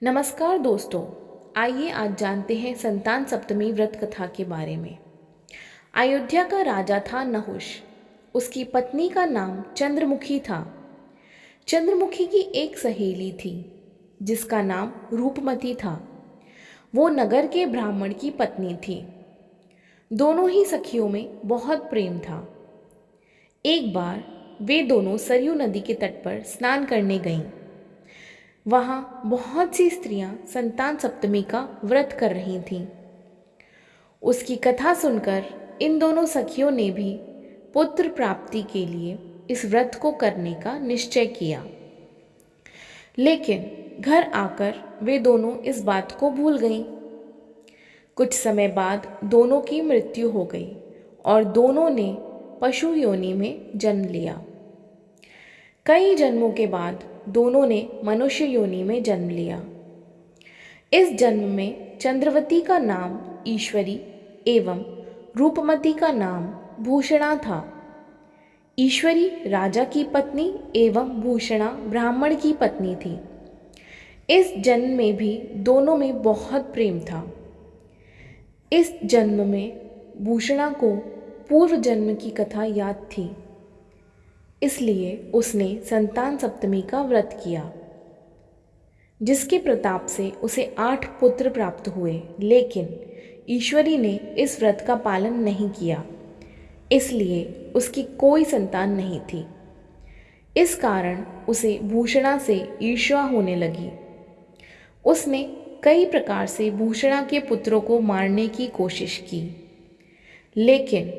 नमस्कार दोस्तों, आइए आज जानते हैं संतान सप्तमी व्रत कथा के बारे में। अयोध्या का राजा था नहुष। उसकी पत्नी का नाम चंद्रमुखी था। चंद्रमुखी की एक सहेली थी जिसका नाम रूपमती था। वो नगर के ब्राह्मण की पत्नी थी। दोनों ही सखियों में बहुत प्रेम था। एक बार वे दोनों सरयू नदी के तट पर स्नान करने गईं। वहाँ बहुत सी स्त्रियां संतान सप्तमी का व्रत कर रही थीं। उसकी कथा सुनकर इन दोनों सखियों ने भी पुत्र प्राप्ति के लिए इस व्रत को करने का निश्चय किया। लेकिन घर आकर वे दोनों इस बात को भूल गईं। कुछ समय बाद दोनों की मृत्यु हो गई और दोनों ने पशु योनि में जन्म लिया। कई जन्मों के बाद दोनों ने मनुष्य योनि में जन्म लिया। इस जन्म में चंद्रवती का नाम ईश्वरी एवं रूपमती का नाम भूषणा था। ईश्वरी राजा की पत्नी एवं भूषणा ब्राह्मण की पत्नी थी। इस जन्म में भी दोनों में बहुत प्रेम था। इस जन्म में भूषणा को पूर्व जन्म की कथा याद थी, इसलिए उसने संतान सप्तमी का व्रत किया, जिसके प्रताप से उसे 8 पुत्र प्राप्त हुए। लेकिन ईश्वरी ने इस व्रत का पालन नहीं किया, इसलिए उसकी कोई संतान नहीं थी। इस कारण उसे भूषणा से ईर्ष्या होने लगी। उसने कई प्रकार से भूषणा के पुत्रों को मारने की कोशिश की, लेकिन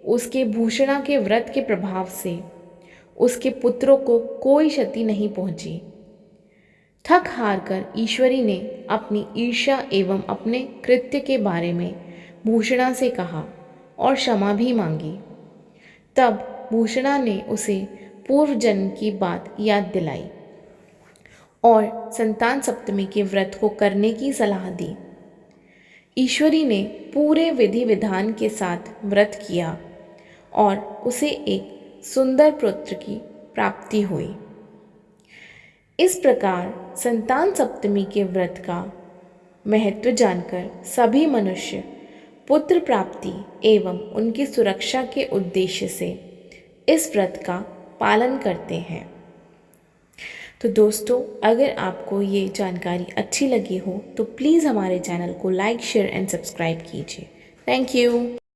उसके भूषणा के व्रत के प्रभाव से उसके पुत्रों को कोई क्षति नहीं पहुंची। थक हार कर ईश्वरी ने अपनी ईर्ष्या एवं अपने कृत्य के बारे में भूषणा से कहा और क्षमा भी मांगी। तब भूषणा ने उसे पूर्व जन्म की बात याद दिलाई और संतान सप्तमी के व्रत को करने की सलाह दी। ईश्वरी ने पूरे विधि विधान के साथ व्रत किया और उसे एक सुंदर पुत्र की प्राप्ति हुई। इस प्रकार संतान सप्तमी के व्रत का महत्व जानकर सभी मनुष्य पुत्र प्राप्ति एवं उनकी सुरक्षा के उद्देश्य से इस व्रत का पालन करते हैं। तो दोस्तों, अगर आपको ये जानकारी अच्छी लगी हो तो प्लीज़ हमारे चैनल को लाइक, शेयर एंड सब्सक्राइब कीजिए। Thank you.